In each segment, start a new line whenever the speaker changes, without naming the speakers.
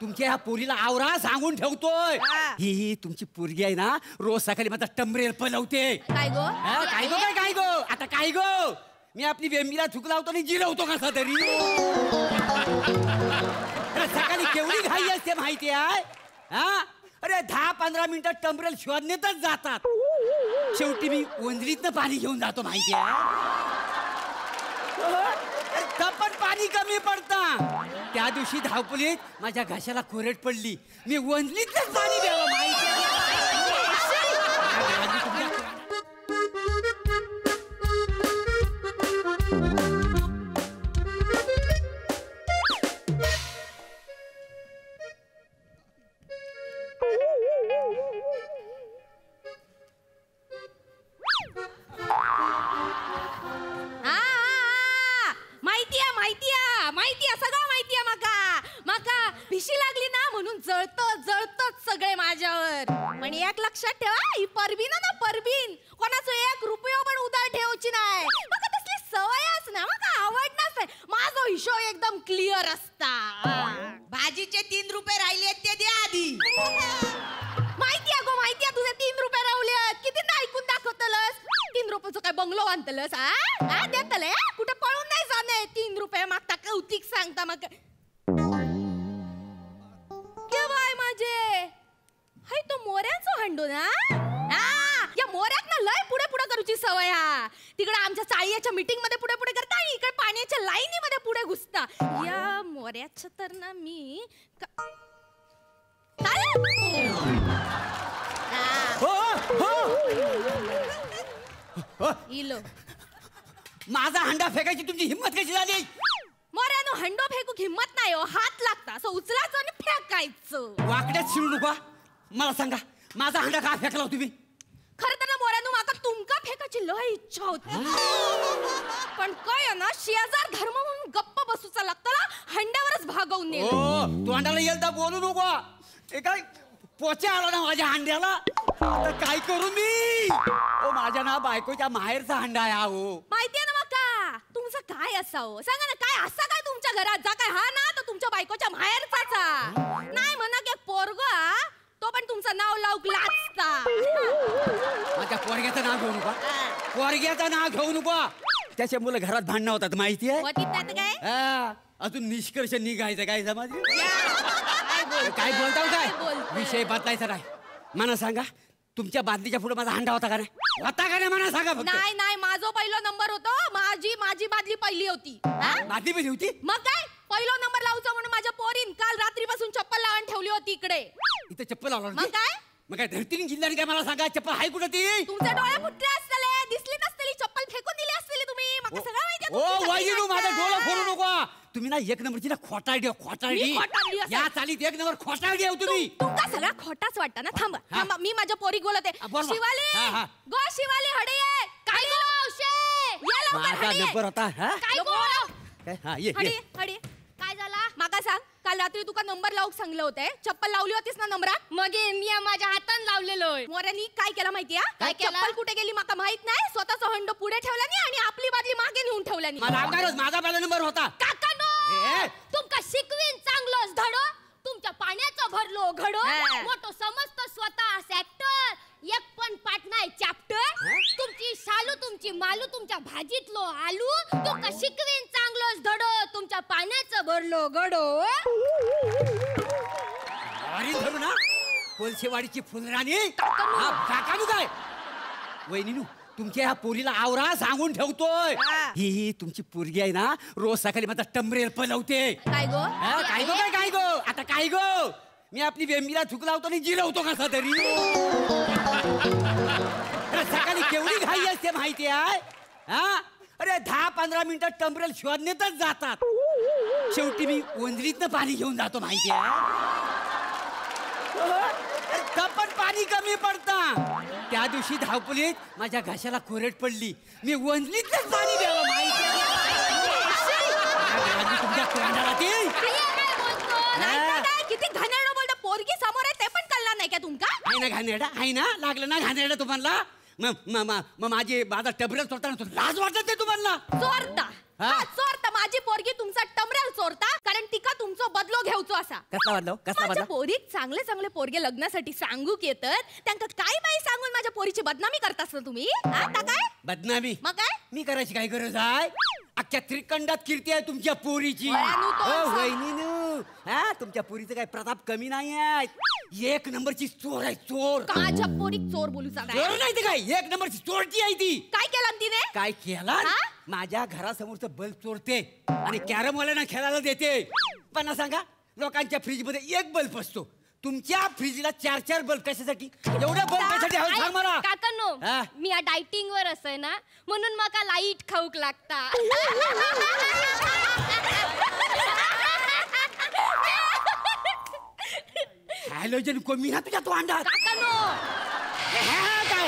तुमच्या ह्या पोरीला आवरा सांगून ठेवतोय. ही तुमची पोरगी आहे ना, रोज सकाळी माझा टमरेल पलवते.
काय गो
काय गो काय गो आता काय गो, मी आपली वेंबीला थुक लावतो आणि जिरवतो कसा तरी. सकाळी केवढी घाई असते माहिती आहे. हा अरे 10-15 मिनिटं टमरेल शोधण्यातच जातात. शेवटी मी वंजरीतनं पाणी घेऊन जातो माहिती आहे. पण पाणी कमी पडता. त्या दिवशी धावपलीत माझ्या घशाला कोरड पडली. मी वंजरीतच पाणी द्यावं माहिती आहे.
सगळं माहितीये माका भिशी लागली ना म्हणून जळतच सगळे माझ्यावर. पण एक लक्षात ठेवा, ही परबीन ना परबीन कोणाचं 1 रुपया पण उधार ठेवची नाही. मग तसली सवयच ना, मग आवडणार नाही. माझा हिशोब एकदम क्लिअर असता.
भाजीचे 3 रुपये राहिले ते द्या आधी.
माहितीये गो माहितीये, तुझे 3 रुपये रावले. किती ऐकून दाखवतलस. 3 रुपयाचं काय बंगलो बांधतलस? हा देतले कुठे पळून नाही जाणे. 3 रुपये मागता कौतिक सांगता मग बाय माझे. हाय तो मोऱ्याचं हंडो ना. या मोऱ्यात ना लय पुढे पुढे करूची सवय. तिकडे आमच्या चाळीच्या मीटिंग मध्ये पुढे पुढे करता आणि इकडे पाण्याच्या लाईनी मध्ये पुढे घुसता. या मोऱ्याचं तर ना मी इलो.
माझा हंडा फेकायची तुमची हिम्मत कशी झाली?
मोऱ्यानो हंडो फेकूक हिम्मत नाही हो, हात लागता. असं उचलायचं आणि फेकायचं.
वाकड्यात शिरू नका. मला सांगा माझा हंडा का फेकला तुम्ही?
खरं तर ना मोऱ्यानो माका तुमका फेकायची लय इच्छा होती. पण काय ना, शेजार धर्म म्हणून गप्प बसूचा लागतं. हंड्यावरच भागवून नेलं.
तू हंड्याला येलदा बोलू नको. हे काय पोचा आला ना माझ्या हंड्याला, तर काय करू मी? माझ्या ना बायकोच्या माहेरचा हंडा आहे. हो
माहितीये ना माका तुमचं काय असावं. सांगा ना काय असा काय तुमच्या घरात जा काय. हा ना तर तुमच्या बायकोच्या माहेरचाच नाही म्हणा की पोरग तो पण तुमचं नाव लावूक लाचता.
माझ्या पोरग्याचं नाव घेऊ नका. पोरग्याचं नाव घेऊ नका. त्याच्या मुलं घरात भांडणं होतात माहिती आहे.
काय
अजून निष्कर्ष निघायचं काय समाज. काय बोलताव काय विषय बदलायचा नाही. मला सांगा तुमच्या बादलीच्या पुढे माझा हंडा होता का नाही? होता का नाही मला सांगा फक्त.
नाही माझा पहिला नंबर होतो. माझी बादली पहिली होती.
बादली पहिली होती?
मग काय पहिला नंबर लावचा म्हणून माझ्या पोरीन काल रात्रीपासून चप्पल लावून ठेवली होती इकडे.
इथे चप्पल लावला?
मग काय
धरतीने जिल्ह्याने काय मला सांगा चप्पल आहे कुठे ती?
तुमच्या डोळे फुटले असतले, दिसली नसतली. चप्पल फेकून दिली असतली तुम्ही. मला सगळं माहिती आहे.
ओ वाईलू माझा डोळा फोडू नको. तुम्ही ना 1 नंबरची ना खोटारडी. या चालीत 1 नंबर खोटारडी आहे तुम्ही.
तुमका सगळा खोटाच वाटता ना. थांबा मी माझ्या पोरी बोलते. शिवाली गो शिवाली हडे ये. काय गो या
माझा नंबर होता.
काय गो
हडे
काय झाला माका सांग. काल रात्री तुका नंबर लावूक सांगलं होते. चप्पल लावली होतीस ना नंबरात? मग मी माझ्या हातान लावलेलो. मोऱ्यानी काय केला माहितीये? चप्पल कुठे गेली माका माहित नाही. स्वतःचा हंडो पुढे ठेवला नाही आणि आपली बादली मागे नेऊन ठेवला नाही.
माझा पहिला नंबर होता.
काकानो तुमका शिकवीन चांगलोच धडो. तुमच्या पाण्याचं भरलो घडो. मोठो समजत स्वतः सेक्टर. एक पण पाठ नाही चॅप्टर. तुमची शालू तुमची मालू तुमच्या भाजीतलो आलू. तुमका शिकवीन चांगलोच धडो. तुमच्या पाण्याचं भरलो घडो.
अरे धरू ना कोलशेवाडीची फुलराणी. काकानू काय वहिनीनू तुमच्या ह्या पोरीला आवरा सांगून ठेवतोय. ही तुमची पोरगी आहे ना, रोज सकाळी माझा टमरेल पलवते.
काय गो
काय गो आता काय गो, मी आपली वेंबीला थुक लावतो आणि जिरवतो कसा तरी. सकाळी केवढी घाई असते माहिती आहे. अरे 10-15 मिनिटं टमरेल शोधण्यातच जातात. शेवटी मी वंजरीतनं पाणी घेऊन जातो माहिती आहे. पण पाणी कमी पडता. त्या दिवशी धावपलीत माझ्या घशाला कोरड पडली. मी वंजरीतच पाणी द्यावं माहिती आहे. तुमच्या तोंडाला ते
किती घाणेरडं बोलता. पोरगी समोर आहे ते पण कळलं नाही का तुमका?
आहे ना घाणेरडा आहे ना. लागलं ना घाणेरडा तुम्हाला. मग माझा टबरेल चोरताना लाज वाटत नाही तुम्हाला?
चोरता माझी पोरगी तुमचा टमरेल चोरता. कारण
तिका तुमचो बदलो घेवचो असा.
कसला बदलो कसला
माझ्या
बदलो
पोरीक चांगले चांगले पोरगे लग्नासाठी सांगूक येतात त्यांका काय बाई सांगून माझ्या पोरीची बदनामी करतास ना तुम्ही? आता काय
बदनामी
मग काय?
मी करायची काय गरज आहे? अख्ख्या त्रिखंडात कीर्ती आहे तुमच्या पोरीची.
वयानू तो असा.
वहिनीनू हा तुमच्या पोरीचं काय प्रताप कमी नाही आहे. एक नंबरची चोर आहे चोर.
माझ्या पोरीक चोर बोलू
चोर नाही ते काय एक नंबरची चोरटी आहे ती.
काय केलं तिने?
काय केला
हा?
माझ्या घरासमोरचं बल्ब चोरते आणि कॅरम वाल्यांना खेळायला देते. पण सांगा लोकांच्या फ्रीज मध्ये एक बल्ब असतो तुमच्या फ्रीजला 4-4 बल्ब कशासाठी? एवढे बल्ब कशासाठी हवे सांग मला.
काकांनो
हा?
मी या डायटिंग वर असय ना म्हणून माका लाईट खाऊक लागता.
हॅलोजन कमी ना तुझ्या तोंडात.
काकांनो
काय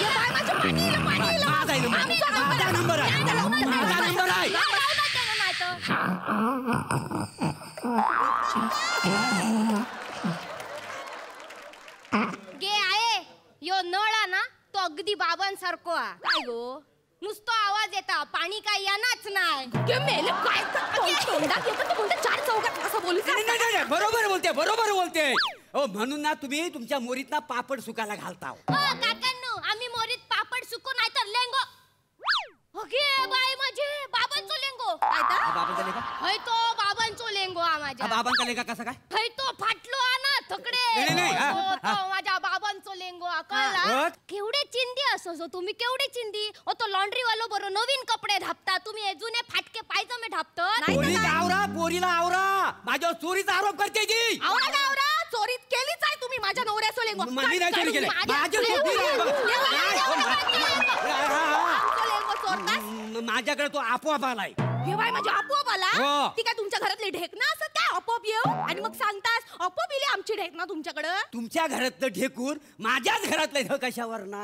ये बाय माझ्या पाणीला पाणीला.
माझा आहे नंबर. माझा नंबर आहे माझा नंबर आहे.
गे आहे यो नळा ना तो अगदी बाबांसारखो हा. काय गो नुसतो आवाज येता पाणी काय येणाच नाही.
ये मेले काय तोंडात येतं तर कोणत्या 4 चौकात असं बोलू
नाही, नाही, नाही, नाही, बरोबर बोलते बरोबर बोलते. हो म्हणून ना तुम्ही तुमच्या मोरीत ना पापड सुकायला घालता.
काकांनो आम्ही मोरीत पापड सुकू नाही तर लेंगो. ओके बाय माझे बाबांचो लेंगो.
बाबांचा लेखा
हय तो बाबांचो लेंगो हा माझ्या.
बाबांचा लेखा कसा काय?
हय तो फाटलो हा ना थकडे.
नाही, नाही, हा,
तो-
हा.
तो माझ्या बाबांचो लेंगो हा,
हा.
कळला? केवढे चिंदी असो तुम्ही केवढे चिंदी. ओ तो लॉन्ड्री वालो बरो नवीन कपडे धापता तुम्ही हे जुने फाटके पायजमे धापतो.
पोरी आवरा पोरीला आवरा. माझ्यावर चोरीचा आरोप करते जी.
आवरा ना आवरा चोरीत केलीच आहे तुम्ही माझ्या नवऱ्याचो लेंगो.
मी नाही चोरी केली. माझ्या माझ्याकडे तो आपोआप आलाय.
हे बाय माझ्या आपोआप आला.
हो.
ती काय तुमच्या घरातली ढेकणं असं काय आपोआप येऊ आणि मग सांगतास आपोआप इली आमची ढेकणं तुमच्याकडं.
तुमच्या घरातलं ढेकूर माझ्याच घरातलं कशावर ना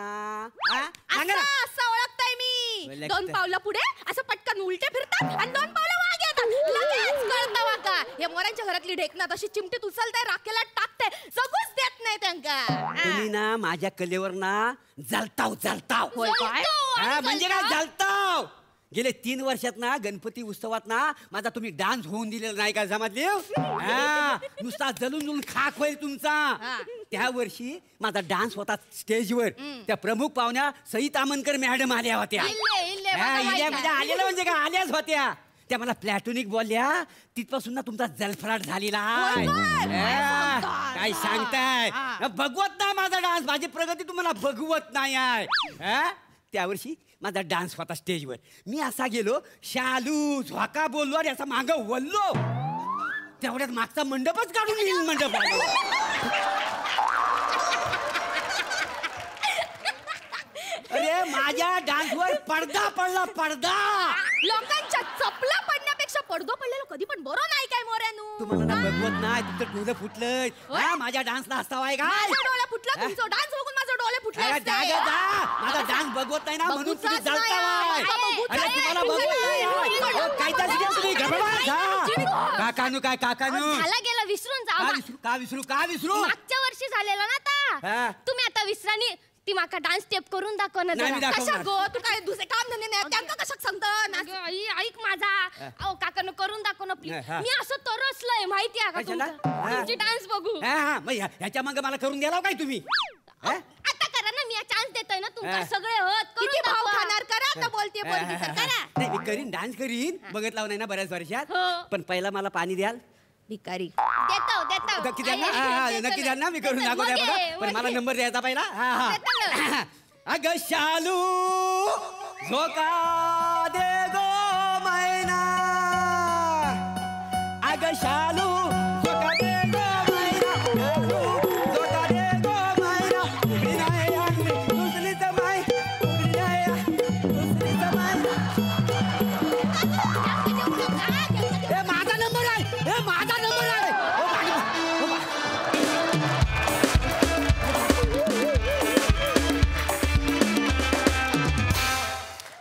हा? सांगा ना.
असं ओळखताय मी.
ओळखताय.
2 पावलं पुढे असं पटकन उलटे फिरतात आणि 2 पावलं मागे येतात. लगेच कळतं वाका हे मोरांच्या घरातली ढेकणं तशी चिमटीत उचलताय राखेला टाकताय जगूच देत नाही त्यांका.
तुम्ही ना माझ्या कलेवर ना जलताव जलताव.
होय काय?
हा, म्हणजे काय जलताव. गेले 3 वर्षात ना गणपती उत्सवात ना माझा तुम्ही डान्स होऊन दिलेला नाही का जमातली. नुसता जलून जलून खाक होईल तुमचा. त्या वर्षी माझा डान्स होता स्टेजवर. त्या प्रमुख पाहुण्या सई तामनकर मॅडम आल्या होत्या.
इल्ले,
हा,
बघा
इल्या
माहित
म्हणजे
आहे.
आलेल्या म्हणजे काय आल्याच होत्या. त्या मला प्लॅटोनिक बोलल्या तिथपासून ना तुमचा जलफराट झालेला आहे. काय सांगताय बघवत नाही माझा डान्स. माझी प्रगती तुम्हाला बघवत नाही आहे. त्या वर्षी माझा डान्स होता स्टेजवर. मी असा गेलो शालू झोका बोललो आणि असा माग वल्लो. तेवढ्यात मागचा मंडपच काढून येईल मंडप आलो. अरे माझ्या डान्सवर पडदा पडला पडदा.
लोकांच्या चपला पडण्यापेक्षा पडदो पडलेलो कधी पण बरं नाही काय मोऱ्यानू.
तुम्हाला ना बघवत नाही तुमचं डोलं फुटलंय. हा, माझ्या डान्सला हसावाय काय?
माझा डोळे फुटला तुमचा डान्स बघून माझा डोळे फुटले
अरे
असते.
जा ग जा. माझा डान्स बघवत नाही ना म्हणून
बघूचाच
तुम्ही जळतावाय.
नाही.
अरे तुम्हाला बघवत नाही. अहो, काय तर शिकेल तुम्ही घबरा जा. काकानू काय काकानू
झाला गेला विसरून जा.
का विसरू का विसरू का विसरू.
मागच्या वर्षी झालेला ना
हा.
आता. तुम्ही आता विसरानी ती माका डान्स स्टेप करून दाखव ना
नाही, मी
जरा.
दाखवणार.
कशा गो तू काय दुसरे काम धंदे नाही त्यांना कशाक सांगतं नाच.
अगं, आई, ऐक माझा. अहो काकानं करून दाखव ना प्लीज.
हा.
मी असं तरसलंय माहिती आहे का
कशाला?
तुमचं?
हा.
तुमची डान्स बघू.
हा हा मग ह्याच्या मागे मला करून द्याला काय तुम्ही. हा?
आता करा ना मी चान्स देतोय ना तुमका
हा.
सगळे होत
किती
करून
भाव
दाखवा.
खाणार करा आता बोलते बोलते तर करा.
नाही मी करीन डान्स करीन. बघितला नाही ना बऱ्याच वर्षात.
हो.
पण पहिला मला पाणी द्याल.
भिकारी.
देतो देतो.
नक्की द्याल ना.
आई,
हा, हा,
देतो
नक्की द्याल ना. मी करून
देतो.
दाखवते
मग ये,
बघा. पण
मग
मला
ये.
नंबर द्यायचा पहिला. हा
देतो
हा
ना.
अगं शालू झोका